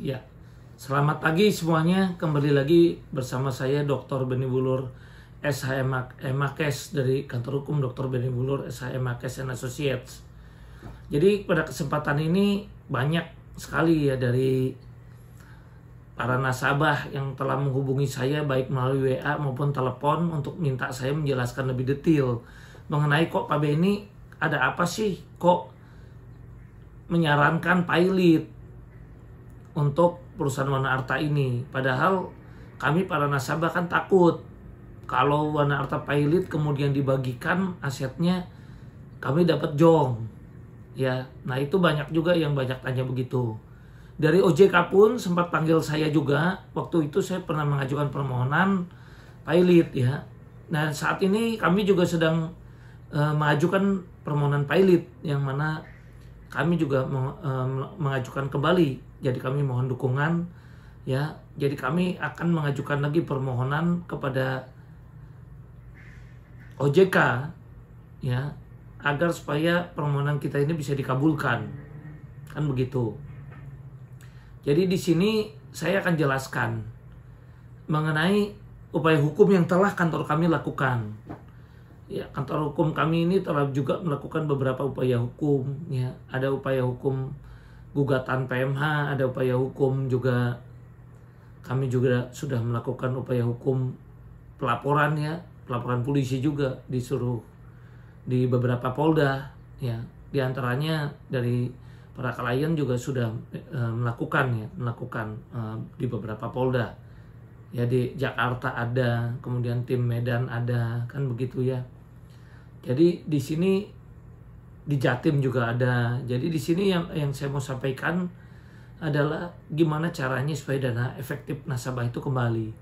Ya, selamat pagi semuanya. Kembali lagi bersama saya Dr. Benny Bulur SH Makes dari kantor hukum Dr. Benny Bulur SH Makes and Associates. Jadi pada kesempatan ini banyak sekali ya dari para nasabah yang telah menghubungi saya baik melalui WA maupun telepon untuk minta saya menjelaskan lebih detail mengenai kok Pak Benny ada apa sih kok menyarankan pilot untuk perusahaan Wana Arta ini. Padahal kami para nasabah kan takut kalau Wana Arta pilot kemudian dibagikan asetnya kami dapat jong. Ya, nah itu banyak juga yang banyak tanya begitu. Dari OJK pun sempat panggil saya juga. Waktu itu saya pernah mengajukan permohonan pilot ya. Nah saat ini kami juga sedang mengajukan permohonan pilot yang mana kami juga mengajukan kembali. Jadi kami mohon dukungan ya. Jadi kami akan mengajukan lagi permohonan kepada OJK ya agar supaya permohonan kita ini bisa dikabulkan. Kan begitu. Jadi di sini saya akan jelaskan mengenai upaya hukum yang telah kantor kami lakukan. Ya, kantor hukum kami ini telah juga melakukan beberapa upaya hukum ya. Ada upaya hukum gugatan PMH, ada upaya hukum juga kami juga sudah melakukan upaya hukum pelaporan ya, pelaporan polisi juga disuruh di beberapa polda ya. Di antaranya dari para klien juga sudah melakukan di beberapa polda. Ya di Jakarta ada, kemudian tim Medan ada, kan begitu ya. Jadi di sini di Jatim juga ada. Jadi di sini yang saya mau sampaikan adalah gimana caranya supaya dana efektif nasabah itu kembali.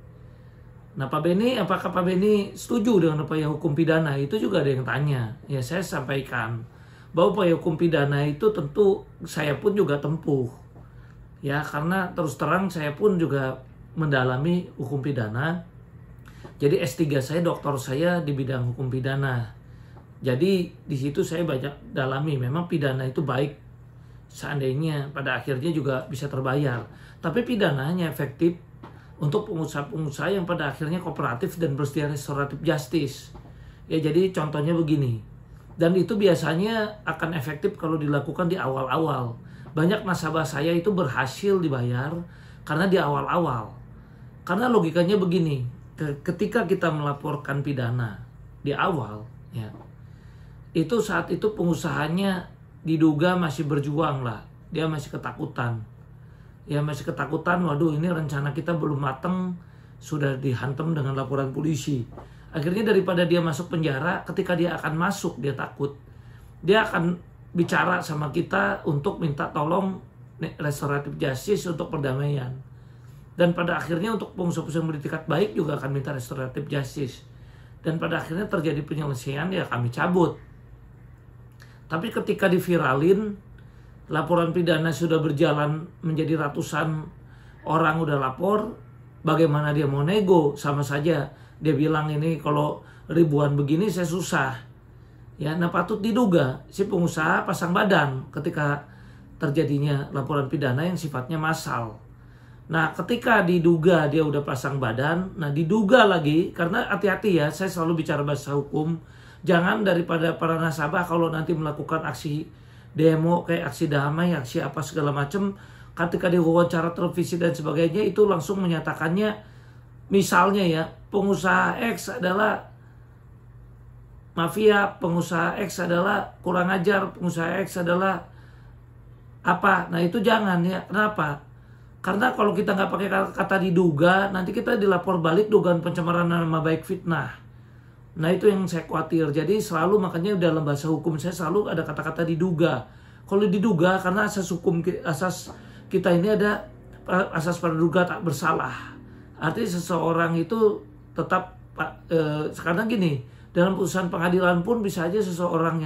Nah Pak Benny, apakah Pak Benny setuju dengan upaya hukum pidana? Itu juga ada yang tanya. Ya saya sampaikan bahwa upaya hukum pidana itu tentu saya pun juga tempuh. Ya karena terus terang saya pun juga mendalami hukum pidana. Jadi S3 saya, doktor saya di bidang hukum pidana. Jadi di situ saya banyak dalami. Memang pidana itu baik seandainya pada akhirnya juga bisa terbayar. Tapi pidananya efektif untuk pengusaha-pengusaha yang pada akhirnya kooperatif dan bersedia restoratif justice. Ya jadi contohnya begini. Dan itu biasanya akan efektif kalau dilakukan di awal-awal. Banyak nasabah saya itu berhasil dibayar karena di awal-awal. Karena logikanya begini. Ketika kita melaporkan pidana di awal ya, itu saat itu pengusahanya diduga masih berjuang lah. Dia masih ketakutan. Ya masih ketakutan, waduh ini rencana kita belum mateng, sudah dihantam dengan laporan polisi. Akhirnya daripada dia masuk penjara, ketika dia akan masuk dia takut. Dia akan bicara sama kita untuk minta tolong restoratif justice untuk perdamaian. Dan pada akhirnya untuk pengusaha-pengusaha yang beretikat baik juga akan minta restoratif justice. Dan pada akhirnya terjadi penyelesaian ya kami cabut. Tapi ketika diviralin, laporan pidana sudah berjalan menjadi ratusan orang udah lapor, bagaimana dia mau nego? Sama saja dia bilang ini kalau ribuan begini saya susah. Ya, nah patut diduga si pengusaha pasang badan ketika terjadinya laporan pidana yang sifatnya massal. Nah ketika diduga dia udah pasang badan, nah diduga lagi, karena hati-hati ya, saya selalu bicara bahasa hukum. Jangan daripada para nasabah kalau nanti melakukan aksi demo kayak aksi damai, aksi apa segala macam, ketika diwawancara televisi dan sebagainya itu langsung menyatakannya, misalnya ya pengusaha X adalah mafia, pengusaha X adalah kurang ajar, pengusaha X adalah apa. Nah itu jangan ya. Kenapa? Karena kalau kita nggak pakai kata diduga, nanti kita dilapor balik dugaan pencemaran nama baik, fitnah. Nah itu yang saya khawatir. Jadi selalu makanya dalam bahasa hukum saya selalu ada kata-kata diduga. Kalau diduga karena asas kita ini ada asas praduga tak bersalah. Artinya seseorang itu tetap sekarang gini, dalam putusan pengadilan pun bisa aja seseorang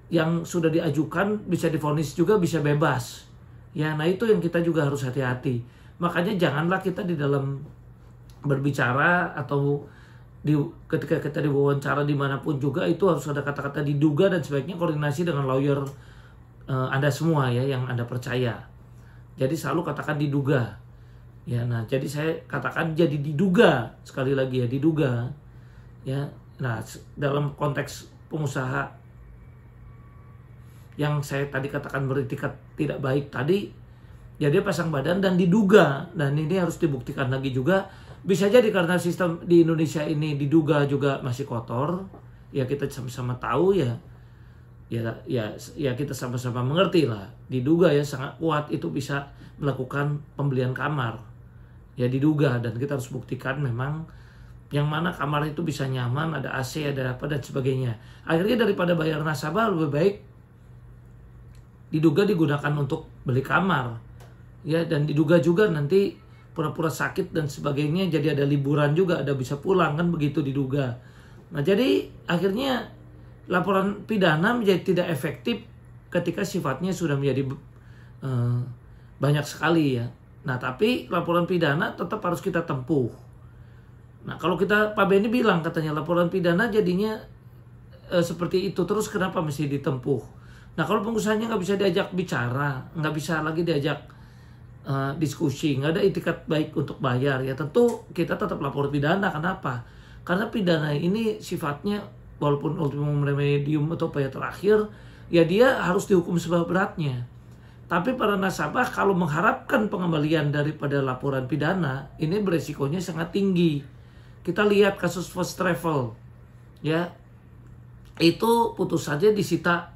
yang sudah diajukan bisa divonis juga bisa bebas. Ya, nah itu yang kita juga harus hati-hati. Makanya janganlah kita di dalam berbicara atau ketika kita diwawancara dimanapun juga itu harus ada kata-kata diduga dan sebaiknya koordinasi dengan lawyer Anda semua ya yang Anda percaya. Jadi selalu katakan diduga. Ya, nah jadi saya katakan jadi diduga, sekali lagi ya, diduga. Ya, nah dalam konteks pengusaha yang saya tadi katakan beretikat tidak baik tadi, ya dia pasang badan dan diduga, dan ini harus dibuktikan lagi juga. Bisa jadi karena sistem di Indonesia ini diduga juga masih kotor, ya kita sama-sama tahu ya kita sama-sama mengerti lah, diduga ya sangat kuat itu bisa melakukan pembelian kamar, ya diduga, dan kita harus buktikan memang yang mana kamar itu bisa nyaman, ada AC, ada apa dan sebagainya. Akhirnya daripada bayar nasabah lebih baik diduga digunakan untuk beli kamar, ya, dan diduga juga nanti pura-pura sakit dan sebagainya, jadi ada liburan juga, ada bisa pulang kan, begitu diduga. Nah jadi akhirnya laporan pidana menjadi tidak efektif ketika sifatnya sudah menjadi banyak sekali ya. Nah tapi laporan pidana tetap harus kita tempuh. Nah kalau kita, Pak Benny bilang katanya laporan pidana jadinya seperti itu terus, kenapa mesti ditempuh? Nah kalau pengusahanya nggak bisa diajak bicara, nggak bisa lagi diajak diskusi, nggak ada itikat baik untuk bayar, ya tentu kita tetap lapor pidana. Kenapa? Karena pidana ini sifatnya walaupun ultimum remedium atau upaya terakhir, ya dia harus dihukum seberat-beratnya. Tapi para nasabah kalau mengharapkan pengembalian daripada laporan pidana, ini beresikonya sangat tinggi. Kita lihat kasus First Travel, ya itu putusannya disita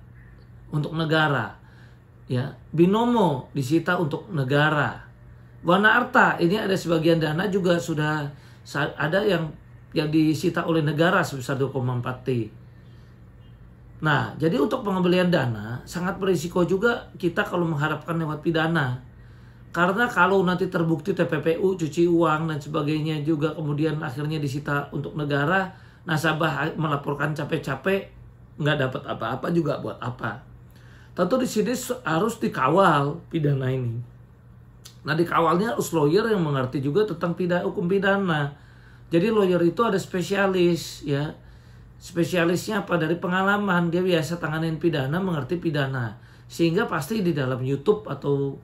untuk negara, ya Binomo disita untuk negara, Wana Arta ini ada sebagian dana juga sudah ada yang disita oleh negara sebesar 2,4 T. Nah jadi untuk pengembalian dana sangat berisiko juga kita kalau mengharapkan lewat pidana, karena kalau nanti terbukti TPPU, cuci uang dan sebagainya juga kemudian akhirnya disita untuk negara, nasabah melaporkan capek-capek nggak dapat apa-apa juga, buat apa? Tentu di sini harus dikawal pidana ini. Nah dikawalnya harus lawyer yang mengerti juga tentang hukum pidana. Jadi lawyer itu ada spesialis, ya. Spesialisnya apa? Dari pengalaman, dia biasa tanganin pidana, mengerti pidana. Sehingga pasti di dalam YouTube atau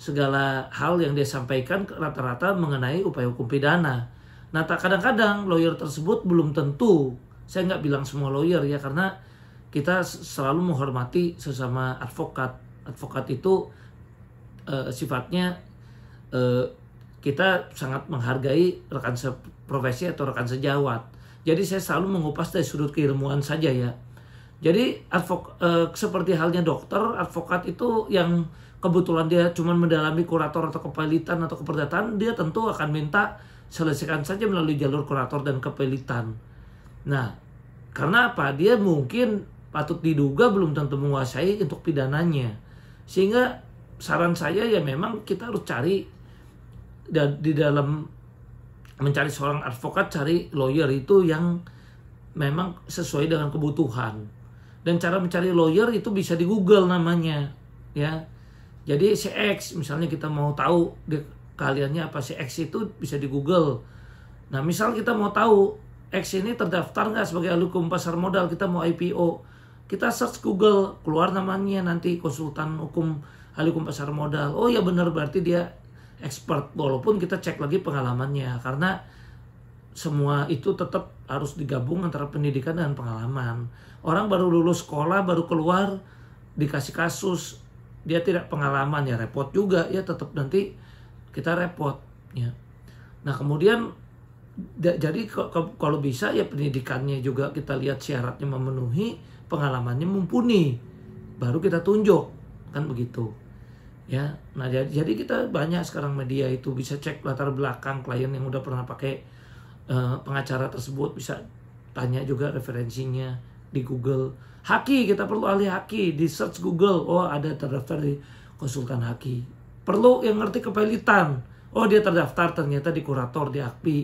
segala hal yang dia sampaikan rata-rata mengenai upaya hukum pidana. Nah kadang-kadang lawyer tersebut belum tentu, saya nggak bilang semua lawyer ya, karena kita selalu menghormati sesama advokat. Advokat itu sifatnya kita sangat menghargai rekan seprofesi atau rekan sejawat. Jadi saya selalu mengupas dari sudut keilmuan saja ya. Jadi seperti halnya dokter, advokat itu yang kebetulan dia cuma mendalami kurator atau kepelitan atau keperdataan, dia tentu akan minta selesaikan saja melalui jalur kurator dan kepelitan. Nah, karena apa? Dia mungkin patut diduga belum tentu menguasai untuk pidananya. Sehingga saran saya ya memang kita harus cari, dan di dalam mencari seorang advokat, cari lawyer itu yang memang sesuai dengan kebutuhan. Dan cara mencari lawyer itu bisa di Google namanya, ya. Jadi CX misalnya kita mau tahu keahliannya apa, CX itu bisa di Google. Nah misal kita mau tahu X ini terdaftar nggak sebagai ahli hukum pasar modal, kita mau IPO, kita search Google, keluar namanya nanti konsultan hukum ahli hukum pasar modal. Oh ya benar, berarti dia expert, walaupun kita cek lagi pengalamannya, karena semua itu tetap harus digabung antara pendidikan dan pengalaman. Orang baru lulus sekolah, baru keluar dikasih kasus, dia tidak pengalaman, ya repot juga, ya tetap nanti kita repot ya. Nah kemudian jadi kalau bisa ya pendidikannya juga kita lihat syaratnya memenuhi, pengalamannya mumpuni, baru kita tunjuk, kan begitu ya. Nah jadi kita banyak sekarang media itu bisa cek latar belakang klien yang udah pernah pakai pengacara tersebut, bisa tanya juga referensinya di Google. Haki, kita perlu ahli haki, di search Google, oh ada terdaftar di konsultan haki. Perlu yang ngerti kepelitan, oh dia terdaftar ternyata di kurator, di AKPI,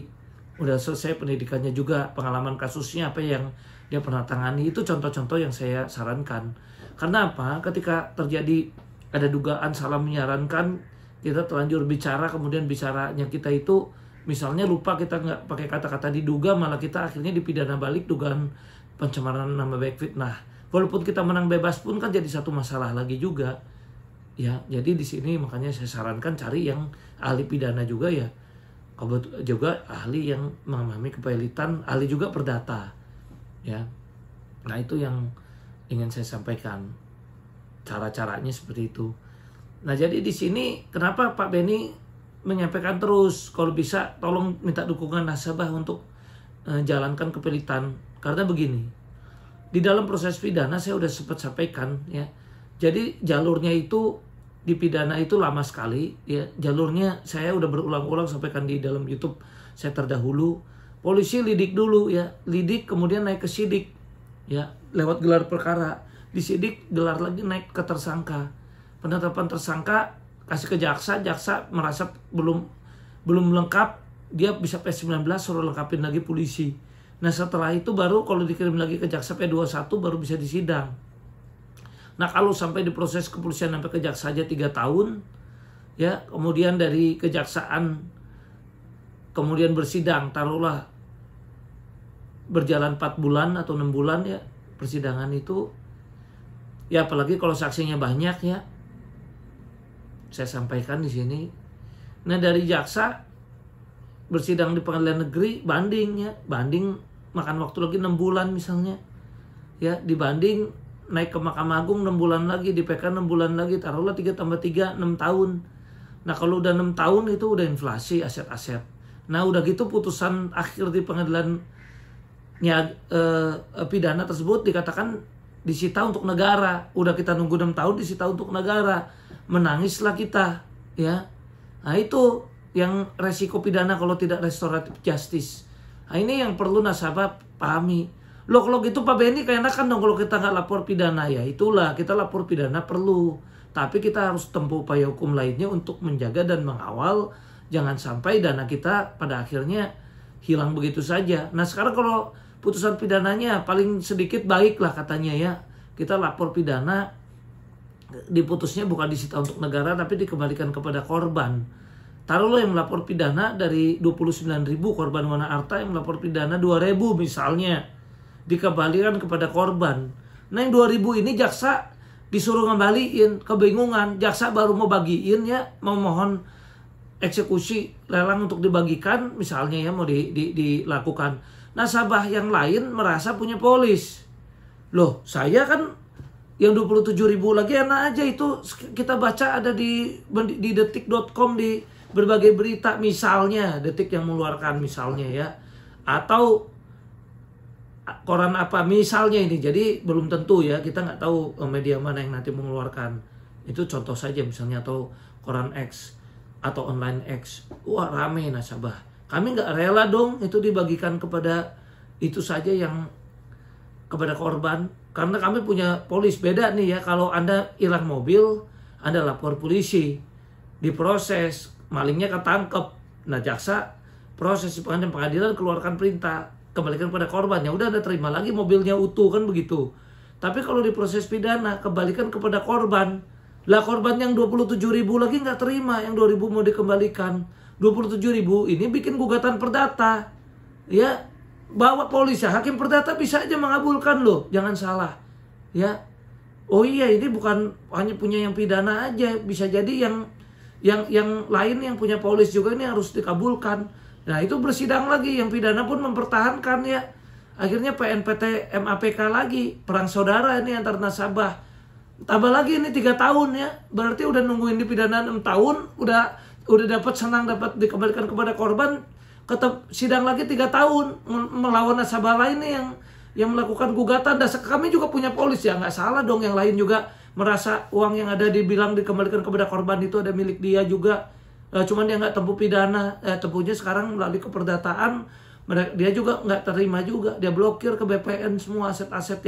udah selesai pendidikannya juga, pengalaman kasusnya apa yang dia pernah tangani. Itu contoh-contoh yang saya sarankan. Karena apa? Ketika terjadi ada dugaan salah menyarankan, kita terlanjur bicara, kemudian bicaranya kita itu misalnya lupa, kita nggak pakai kata-kata diduga, malah kita akhirnya dipidana balik dugaan pencemaran nama baik, fitnah. Walaupun kita menang bebas pun kan jadi satu masalah lagi juga. Ya, jadi di sini makanya saya sarankan cari yang ahli pidana juga ya. Juga ahli yang memahami kepilitan, ahli juga perdata. Ya. Nah, itu yang ingin saya sampaikan. Cara-caranya seperti itu. Nah, jadi di sini kenapa Pak Benny menyampaikan terus kalau bisa tolong minta dukungan nasabah untuk jalankan kepilitan. Karena begini. Di dalam proses pidana saya udah sempat sampaikan ya. Jadi jalurnya itu di pidana itu lama sekali ya. Jalurnya saya udah berulang-ulang sampaikan di dalam YouTube saya terdahulu. Polisi lidik dulu ya, lidik kemudian naik ke sidik ya, lewat gelar perkara. Di sidik gelar lagi naik ke tersangka. Penetapan tersangka kasih ke jaksa, jaksa merasa belum lengkap, dia bisa P19 suruh lengkapin lagi polisi. Nah, setelah itu baru kalau dikirim lagi ke jaksa P21 baru bisa disidang. Nah, kalau sampai di proses kepolisian sampai ke jaksa aja 3 tahun, ya, kemudian dari kejaksaan, kemudian bersidang, taruhlah berjalan 4 bulan atau 6 bulan ya, persidangan itu, ya apalagi kalau saksinya banyak ya, saya sampaikan di sini. Nah, dari jaksa bersidang di pengadilan negeri, banding ya, banding makan waktu lagi 6 bulan misalnya, ya, dibanding naik ke Mahkamah Agung 6 bulan lagi, di PK 6 bulan lagi, taruhlah 3 tambah 3, 6 tahun. Nah, kalau udah 6 tahun itu udah inflasi aset-aset. Nah, udah gitu putusan akhir di pengadilan pidana tersebut dikatakan disita untuk negara. Udah kita nunggu 6 tahun disita untuk negara. Menangislah kita, ya. Nah, itu yang resiko pidana kalau tidak restoratif justice. Nah, ini yang perlu nasabah pahami. Loh, kalau gitu Pak Benny keenakan dong kalau kita nggak lapor pidana. Ya itulah, kita lapor pidana perlu. Tapi kita harus tempuh upaya hukum lainnya untuk menjaga dan mengawal. Jangan sampai dana kita pada akhirnya hilang begitu saja. Nah, sekarang kalau putusan pidananya paling sedikit baiklah katanya ya. Kita lapor pidana, diputusnya bukan disita untuk negara tapi dikembalikan kepada korban. Taruhlah yang melapor pidana dari 29.000 korban wana harta, yang melapor pidana 2.000 misalnya, dikembalikan kepada korban. Nah, yang 2.000 ini jaksa disuruh ngembaliin, kebingungan. Jaksa baru mau bagiin ya, mau mohon eksekusi lelang untuk dibagikan misalnya ya, mau dilakukan. Nasabah yang lain merasa punya polis. Loh, saya kan yang 27.000 lagi enak aja, itu kita baca ada di detik.com, di berbagai berita misalnya, Detik yang mengeluarkan misalnya ya, atau koran apa misalnya ini. Jadi belum tentu ya, kita nggak tahu media mana yang nanti mengeluarkan. Itu contoh saja misalnya, atau koran X atau online X. Wah, rame nasabah. Kami nggak rela dong itu dibagikan kepada itu saja, yang kepada korban. Karena kami punya polis. Beda nih ya, kalau Anda hilang mobil, Anda lapor polisi, diproses, malingnya ketangkep. Nah, jaksa proses di pengadilan keluarkan perintah, kembalikan pada korban. Ya udah, Anda terima lagi mobilnya utuh, kan begitu. Tapi kalau di proses pidana kembalikan kepada korban. Lah, korban yang 27.000 lagi nggak terima, yang 2.000 mau dikembalikan. 27.000 ini bikin gugatan perdata. Ya, bawa polis ya, hakim perdata bisa aja mengabulkan loh. Jangan salah. Ya. Oh iya, ini bukan hanya punya yang pidana aja, bisa jadi yang lain yang punya polis juga ini harus dikabulkan. Nah, itu bersidang lagi, yang pidana pun mempertahankan ya. Akhirnya PNPT MAPK lagi, perang saudara ini antar nasabah. Tambah lagi ini 3 tahun ya. Berarti udah nungguin di pidana 6 tahun, udah dapat senang, dapat dikembalikan kepada korban, tetap sidang lagi 3 tahun melawan nasabah lain nih yang melakukan gugatan. Dan kami juga punya polis ya, nggak salah dong yang lain juga merasa uang yang ada dibilang dikembalikan kepada korban itu ada milik dia juga. Cuman dia nggak tempuh pidana, tempuhnya sekarang melalui keperdataan. Dia juga nggak terima juga, dia blokir ke BPN semua aset-aset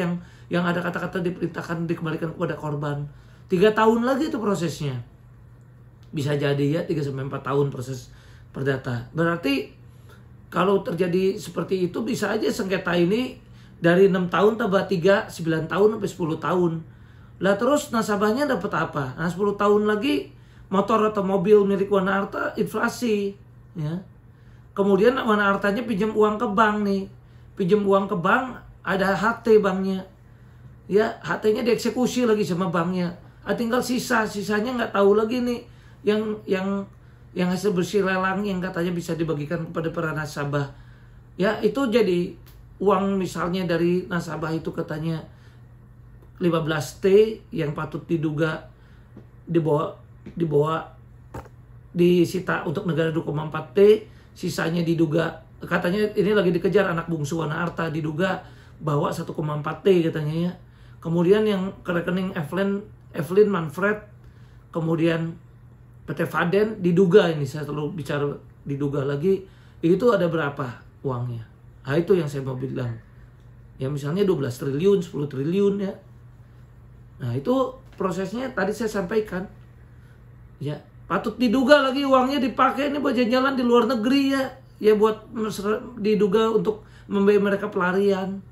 yang ada kata-kata diperintahkan dikembalikan kepada korban. 3 tahun lagi itu prosesnya, bisa jadi ya 3-4 tahun proses perdata. Berarti kalau terjadi seperti itu, bisa aja sengketa ini dari 6 tahun tambah 3, 9 tahun sampai 10 tahun. Lah, terus nasabahnya dapat apa? Nah, 10 tahun lagi motor atau mobil milik wana harta inflasi ya. Kemudian wana hartanya pinjam uang ke bank nih. Pinjam uang ke bank, ada HT banknya. Ya, HT-nya dieksekusi lagi sama banknya. Tinggal sisanya nggak tahu lagi nih yang hasil bersih lelang yang katanya bisa dibagikan kepada para nasabah. Ya, itu jadi uang misalnya dari nasabah itu katanya 15T yang patut diduga disita untuk negara 2,4T, sisanya diduga katanya ini lagi dikejar anak bungsu Wana Arta, diduga bawa 1,4T katanya ya. Kemudian yang ke rekening Evelyn Manfred, kemudian PT Faden diduga, ini saya selalu bicara diduga lagi, itu ada berapa uangnya. Nah itu yang saya mau bilang. Ya misalnya 12 triliun, 10 triliun ya. Nah itu prosesnya tadi saya sampaikan. Ya, patut diduga lagi uangnya dipakai ini buat jalan-jalan di luar negeri ya. Ya buat diduga untuk memberi mereka pelarian.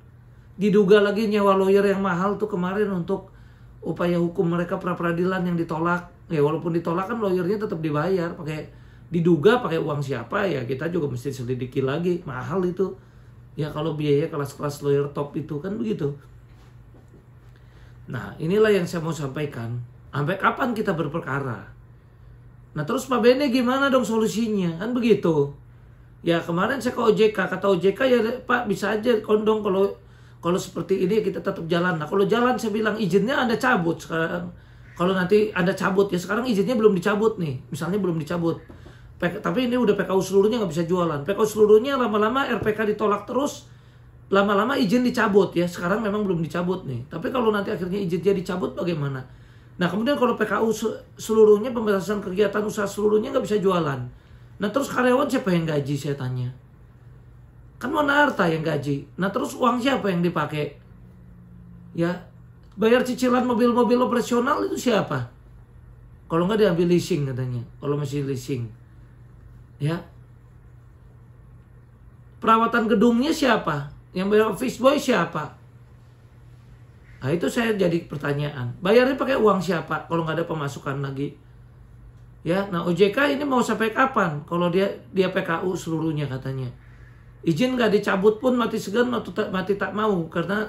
Diduga lagi nyewa lawyer yang mahal tuh kemarin untuk upaya hukum mereka pra-peradilan yang ditolak. Ya walaupun ditolak kan lawyernya tetap dibayar. Diduga pakai uang siapa ya kita juga mesti selidiki lagi. Mahal itu. Ya kalau biaya kelas-kelas lawyer top itu kan begitu. Nah inilah yang saya mau sampaikan. Sampai kapan kita berperkara? Nah terus Pak Bene gimana dong solusinya? Kan begitu. Ya kemarin saya ke OJK. Kata OJK ya Pak bisa aja kondong kalau seperti ini kita tetap jalan. Nah kalau jalan saya bilang izinnya Anda cabut sekarang. Kalau nanti Anda cabut ya sekarang izinnya belum dicabut nih. Misalnya belum dicabut. Tapi ini udah PKU seluruhnya nggak bisa jualan. PKU seluruhnya lama-lama RPK ditolak terus. Lama-lama izin dicabut ya. Sekarang memang belum dicabut nih. Tapi kalau nanti akhirnya izinnya dicabut bagaimana? Nah kemudian kalau PKU seluruhnya pembatasan kegiatan usaha seluruhnya nggak bisa jualan. Nah terus karyawan siapa yang gaji saya tanya? Kan Wana Arta yang gaji. Nah terus uang siapa yang dipakai? Ya bayar cicilan mobil-mobil operasional itu siapa? Kalau nggak diambil leasing katanya. Kalau masih leasing. Ya. Perawatan gedungnya siapa? Yang bayar office boy siapa? Nah itu saya jadi pertanyaan. Bayarnya pakai uang siapa kalau nggak ada pemasukan lagi? Ya, nah OJK ini mau sampai kapan? Kalau dia PKU seluruhnya katanya. Izin nggak dicabut pun mati segan mati tak mau karena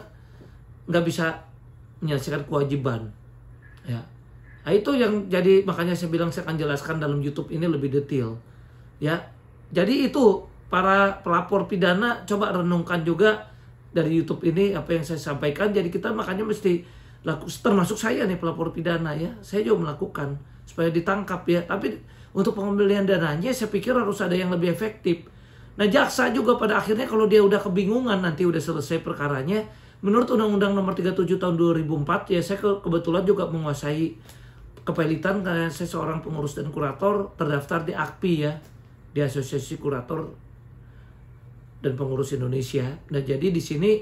nggak bisa menyelesaikan kewajiban. Ya, nah itu yang jadi makanya saya bilang saya akan jelaskan dalam YouTube ini lebih detail. Ya, jadi itu para pelapor pidana coba renungkan juga dari YouTube ini apa yang saya sampaikan. Jadi kita makanya mesti termasuk saya nih pelapor pidana ya. Saya juga melakukan supaya ditangkap ya. Tapi untuk pengembalian dananya saya pikir harus ada yang lebih efektif. Nah jaksa juga pada akhirnya kalau dia udah kebingungan nanti udah selesai perkaranya. Menurut Undang-Undang Nomor 37 Tahun 2004 ya saya kebetulan juga menguasai kepelitan karena saya seorang pengurus dan kurator terdaftar di AKPI ya. Di Asosiasi Kurator dan Pengurus Indonesia. Nah jadi di sini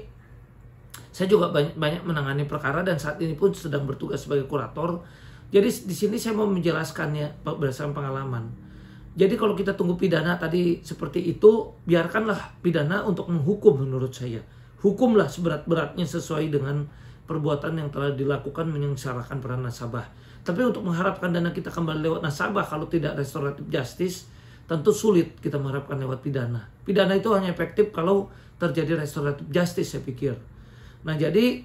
saya juga banyak menangani perkara dan saat ini pun sedang bertugas sebagai kurator. Jadi di sini saya mau menjelaskannya berdasarkan pengalaman. Jadi kalau kita tunggu pidana tadi seperti itu, biarkanlah pidana untuk menghukum menurut saya. Hukumlah seberat-beratnya sesuai dengan perbuatan yang telah dilakukan menyengsarakan para nasabah. Tapi untuk mengharapkan dana kita kembali lewat nasabah kalau tidak restoratif justice, tentu sulit kita mengharapkan lewat pidana. Pidana itu hanya efektif kalau terjadi restoratif justice saya pikir. Nah jadi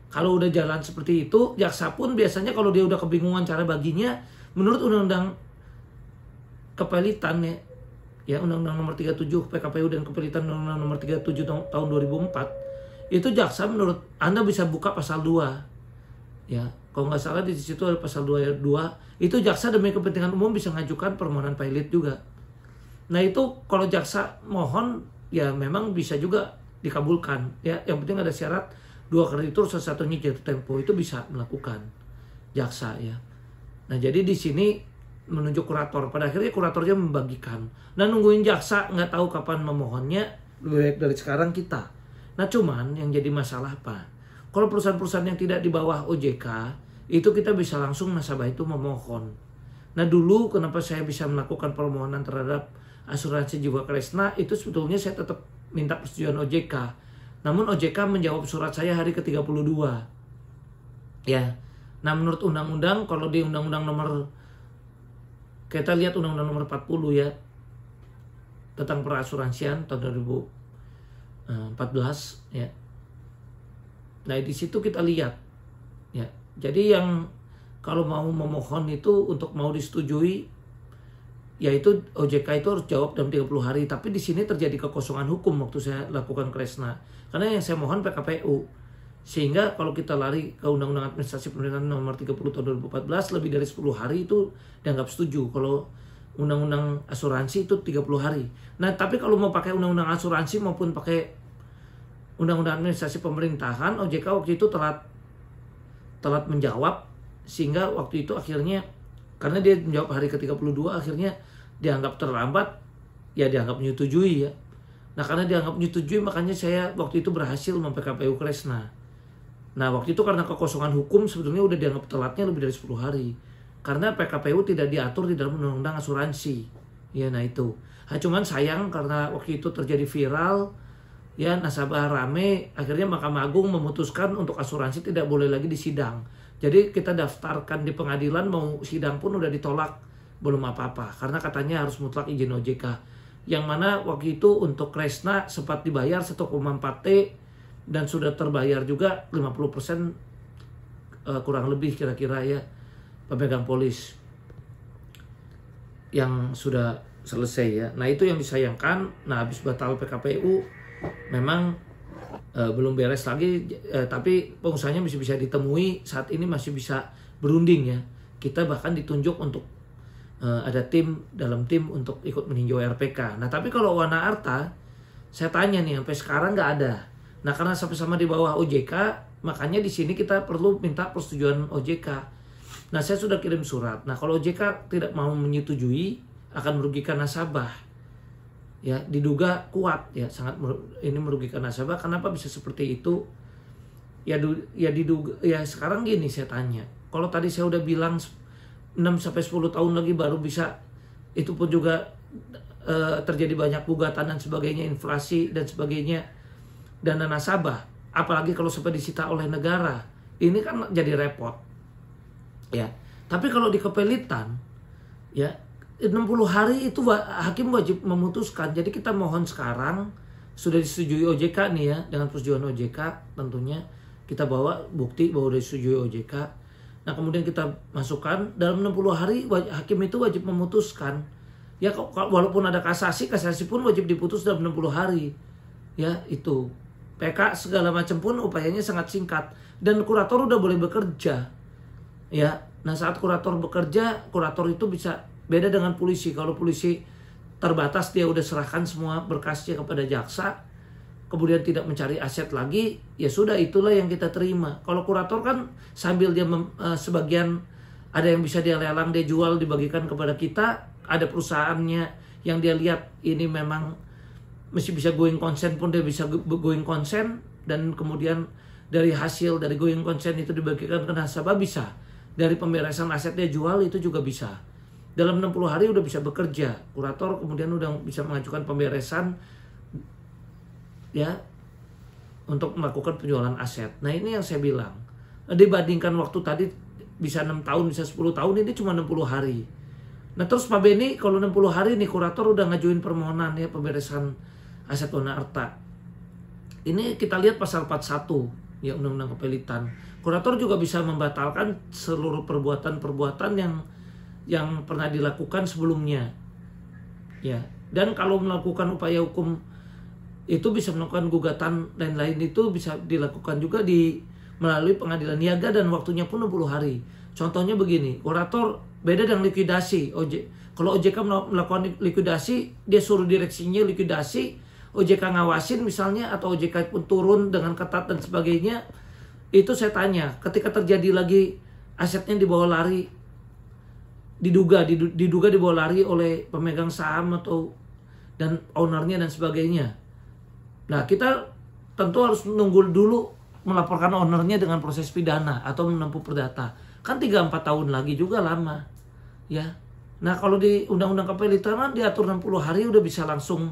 kalau udah jalan seperti itu, jaksa pun biasanya kalau dia udah kebingungan cara baginya, menurut Undang-Undang Kepelitan ya Undang-Undang Nomor 37 PKPU dan Kepelitan Undang-Undang Nomor 37 tahun 2004, itu jaksa menurut Anda bisa buka pasal 2. Ya, kalau nggak salah di situ ada pasal 2 ayat 2, itu jaksa demi kepentingan umum bisa mengajukan permohonan pilot juga. Nah itu kalau jaksa mohon ya memang bisa juga dikabulkan ya. Yang penting ada syarat 2 kreditur salah satunya jatuh tempo itu bisa melakukan jaksa ya. Nah jadi di sini menunjuk kurator. Pada akhirnya kuratornya membagikan. Nah nungguin jaksa nggak tahu kapan memohonnya lebih baik dari sekarang kita. Nah cuman yang jadi masalah apa? Kalau perusahaan-perusahaan yang tidak di bawah OJK itu kita bisa langsung nasabah itu memohon. Nah dulu kenapa saya bisa melakukan permohonan terhadap asuransi jiwa Kresna itu sebetulnya saya tetap minta persetujuan OJK. Namun OJK menjawab surat saya hari ke-32. Ya. Nah, menurut undang-undang kalau di undang-undang nomor kita lihat undang-undang nomor 40 ya tentang perasuransian tahun 2014 ya. Nah, di situ kita lihat ya. Jadi yang kalau mau memohon itu untuk mau disetujui, yaitu OJK itu harus jawab dalam 30 hari. Tapi di sini terjadi kekosongan hukum waktu saya lakukan Kresna. Karena yang saya mohon PKPU. Sehingga kalau kita lari ke Undang-Undang Administrasi Pemerintahan nomor 30 tahun 2014, lebih dari 10 hari itu dianggap setuju. Kalau Undang-Undang Asuransi itu 30 hari. Nah, tapi kalau mau pakai Undang-Undang Asuransi maupun pakai Undang-Undang Administrasi Pemerintahan, OJK waktu itu telat menjawab. Sehingga waktu itu akhirnya, karena dia menjawab hari ke-32, akhirnya dianggap terlambat, ya dianggap menyetujui ya. Nah, karena dianggap menyetujui, makanya saya waktu itu berhasil mem-PKPU Kresna. Nah, waktu itu karena kekosongan hukum sebetulnya udah dianggap telatnya lebih dari 10 hari. Karena PKPU tidak diatur di dalam Undang-Undang Asuransi. Ya, nah itu. Nah, cuman sayang karena waktu itu terjadi viral, ya nasabah rame, akhirnya Mahkamah Agung memutuskan untuk asuransi tidak boleh lagi disidang. Jadi kita daftarkan di pengadilan, mau sidang pun udah ditolak, belum apa-apa. Karena katanya harus mutlak izin OJK. Yang mana waktu itu untuk Kresna sempat dibayar 1,4T dan sudah terbayar juga 50% kurang lebih kira-kira ya pemegang polis yang sudah selesai ya. Nah itu yang disayangkan. Nah habis batal PKPU memang belum beres lagi, tapi pengusahanya masih bisa ditemui, saat ini masih bisa berunding ya. Kita bahkan ditunjuk untuk ada dalam tim untuk ikut meninjau RPK. Nah tapi kalau Wana Arta, saya tanya nih sampai sekarang nggak ada. Nah karena sama-sama di bawah OJK, makanya di sini kita perlu minta persetujuan OJK. Nah saya sudah kirim surat. Nah kalau OJK tidak mau menyetujui, akan merugikan nasabah. Ya, diduga kuat ya, sangat ini merugikan nasabah. Kenapa bisa seperti itu? Ya diduga ya. Sekarang gini saya tanya, kalau tadi saya udah bilang 6-10 tahun lagi baru bisa, itu pun juga terjadi banyak gugatan dan sebagainya, inflasi dan sebagainya, dana nasabah, apalagi kalau sampai disita oleh negara, ini kan jadi repot ya. Tapi kalau di kepelitan ya 60 hari itu hakim wajib memutuskan. Jadi kita mohon sekarang, sudah disetujui OJK nih ya, dengan persetujuan OJK tentunya kita bawa bukti bahwa sudah disetujui OJK. Nah kemudian kita masukkan dalam 60 hari hakim itu wajib memutuskan. Ya walaupun ada kasasi pun wajib diputus dalam 60 hari. Ya itu. PK segala macam pun upayanya sangat singkat, dan kurator udah boleh bekerja. Ya. Nah saat kurator bekerja, kurator itu bisa beda dengan polisi. Kalau polisi terbatas, dia udah serahkan semua berkasnya kepada jaksa, kemudian tidak mencari aset lagi, ya sudah itulah yang kita terima. Kalau kurator kan sambil dia sebagian ada yang bisa dia lelang, dia jual, dibagikan kepada kita, ada perusahaannya yang dia lihat ini memang mesti bisa going concern pun dia bisa going concern, dan kemudian dari hasil dari going concern itu dibagikan ke nasabah bisa. Dari pemberesan aset dia jual itu juga bisa. Dalam 60 hari udah bisa bekerja. Kurator kemudian udah bisa mengajukan pemberesan ya untuk melakukan penjualan aset. Nah ini yang saya bilang. Dibandingkan waktu tadi bisa 6 tahun, bisa 10 tahun, ini cuma 60 hari. Nah terus Pak Beni, kalau 60 hari nih kurator udah ngajuin permohonan ya pemberesan aset Wana Arta. Ini kita lihat pasal 41 ya Undang-Undang Kepelitan. Kurator juga bisa membatalkan seluruh perbuatan-perbuatan yang pernah dilakukan sebelumnya. Ya. Dan kalau melakukan upaya hukum itu bisa melakukan gugatan lain-lain, itu bisa dilakukan juga melalui pengadilan niaga, dan waktunya pun 60 hari. Contohnya begini, kurator beda dengan likuidasi. Kalau OJK melakukan likuidasi, dia suruh direksinya likuidasi, OJK ngawasin misalnya, atau OJK pun turun dengan ketat dan sebagainya. Itu saya tanya, ketika terjadi lagi asetnya dibawa lari, diduga dibawa lari oleh pemegang saham atau dan ownernya dan sebagainya. Nah kita tentu harus menunggu dulu melaporkan ownernya dengan proses pidana atau menempuh perdata. Kan 3-4 tahun lagi juga lama ya. Nah kalau di Undang-Undang Kepelitan diatur 60 hari udah bisa langsung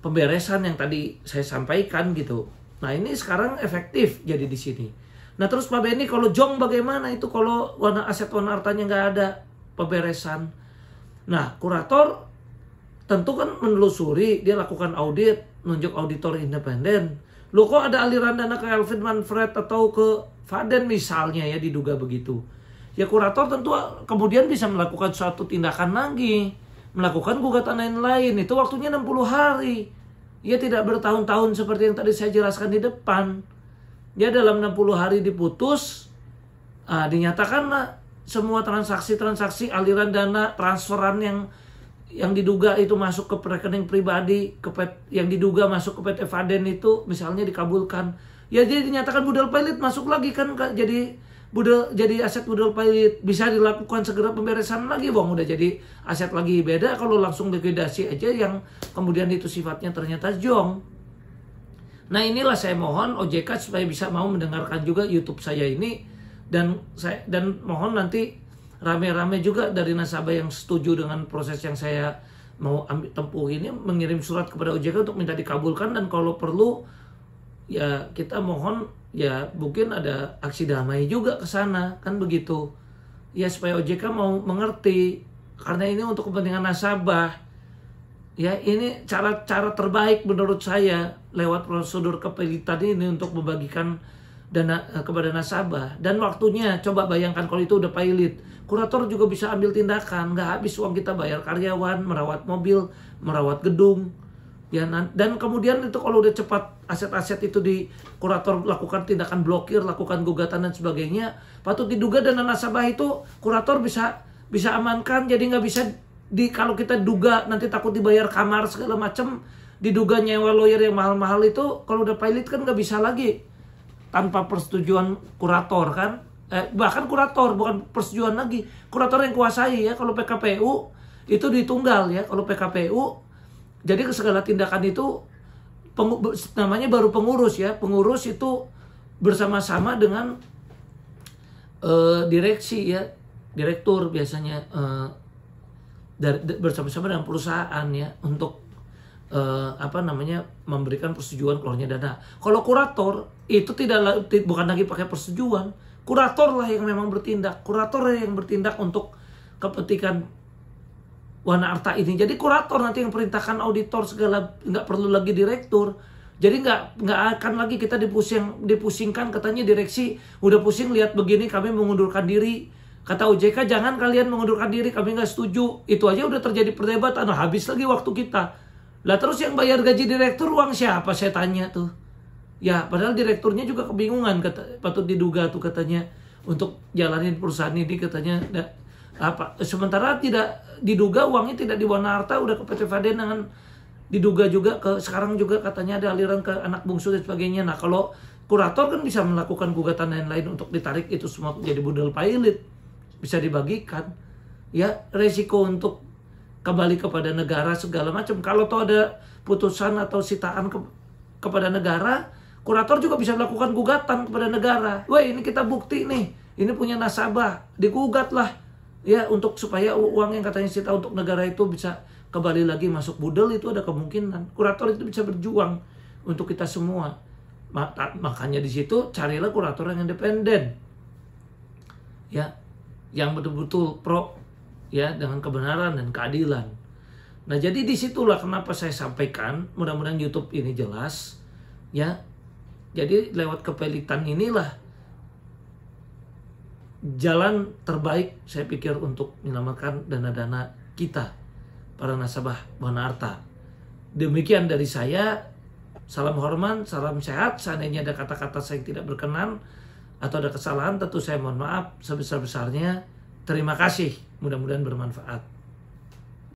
pemberesan yang tadi saya sampaikan gitu. Nah ini sekarang efektif jadi di sini. Nah terus Pak Beni, kalau jong bagaimana itu kalau aset Wana Artanya nggak ada pemberesan? Nah kurator tentu kan menelusuri, dia lakukan audit, nunjuk auditor independen. Loh kok ada aliran dana ke Elvin Manfred atau ke Faden misalnya ya, diduga begitu. ya kurator tentu kemudian bisa melakukan suatu tindakan lagi, melakukan gugatan lain-lain. Itu waktunya 60 hari. Ya tidak bertahun-tahun seperti yang tadi saya jelaskan di depan. Ya dalam 60 hari diputus, dinyatakanlah semua transaksi-transaksi aliran dana, transferan yang diduga itu masuk ke rekening pribadi, yang diduga masuk ke PT Faden itu misalnya dikabulkan. Ya jadi dinyatakan budal pailit, masuk lagi kan jadi aset budal pailit, bisa dilakukan segera pemberesan lagi, udah jadi aset lagi. Beda kalau langsung likuidasi aja yang kemudian itu sifatnya ternyata jong. Nah inilah saya mohon OJK supaya bisa mau mendengarkan juga YouTube saya ini, dan mohon nanti rame-rame juga dari nasabah yang setuju dengan proses yang saya mau ambil tempuh ini, mengirim surat kepada OJK untuk minta dikabulkan, dan kalau perlu ya kita mohon ya mungkin ada aksi damai juga ke sana, kan begitu. Ya supaya OJK mau mengerti, karena ini untuk kepentingan nasabah. Ya ini cara terbaik menurut saya lewat prosedur kepelitan ini untuk membagikan dana kepada nasabah. Dan waktunya coba bayangkan kalau itu udah pailit, kurator juga bisa ambil tindakan, nggak habis uang kita bayar karyawan, merawat mobil, merawat gedung. Ya, dan kemudian itu kalau udah cepat aset-aset itu di kurator lakukan tindakan blokir, lakukan gugatan dan sebagainya, patut diduga dana nasabah itu kurator bisa amankan. Jadi nggak bisa kalau kita duga nanti takut dibayar kamar segala macam, diduga nyewa lawyer yang mahal-mahal itu, kalau udah pailit kan nggak bisa lagi tanpa persetujuan kurator kan. Bahkan kurator bukan persetujuan lagi, kurator yang kuasai ya. Kalau PKPU itu ditunggal ya. Kalau PKPU jadi segala tindakan itu namanya baru pengurus ya. Pengurus itu bersama-sama dengan direksi ya, direktur biasanya bersama-sama dengan perusahaan ya untuk memberikan persetujuan keluarnya dana. Kalau kurator itu bukan lagi pakai persetujuan, kurator lah yang memang bertindak, kurator yang bertindak untuk kepentingan Wana Arta ini. Jadi kurator nanti yang perintahkan auditor segala, nggak perlu lagi direktur. Jadi nggak akan lagi kita dipusingkan, katanya direksi udah pusing lihat begini kami mengundurkan diri. Kata OJK jangan kalian mengundurkan diri, kami nggak setuju. Itu aja udah terjadi perdebatan, habis lagi waktu kita. Lah terus yang bayar gaji direktur uang siapa, saya tanya tuh. Ya padahal direkturnya juga kebingungan, patut diduga tuh katanya untuk jalanin perusahaan ini katanya. Sementara tidak diduga uangnya tidak di Wana Arta, udah ke PT Faden, dengan diduga juga sekarang juga katanya ada aliran ke anak bungsu dan sebagainya. Nah kalau kurator kan bisa melakukan gugatan lain-lain untuk ditarik itu semua jadi budal pailit, bisa dibagikan. Ya resiko untuk kembali kepada negara segala macam. Kalau toh ada putusan atau sitaan kepada negara, kurator juga bisa melakukan gugatan kepada negara. Wah ini kita bukti nih, ini punya nasabah, digugat lah ya, untuk supaya uang yang katanya sita untuk negara itu bisa kembali lagi masuk budel. Itu ada kemungkinan kurator itu bisa berjuang untuk kita semua. Makanya di situ carilah kurator yang independen ya, yang betul-betul pro ya dengan kebenaran dan keadilan. Nah jadi disitulah kenapa saya sampaikan, mudah-mudahan YouTube ini jelas ya. Jadi lewat kepelitan inilah jalan terbaik saya pikir untuk menyelamatkan dana-dana kita, para nasabah Wana Arta. Demikian dari saya, salam hormat, salam sehat. Seandainya ada kata-kata saya yang tidak berkenan atau ada kesalahan, tentu saya mohon maaf sebesar-besarnya. Terima kasih, mudah-mudahan bermanfaat.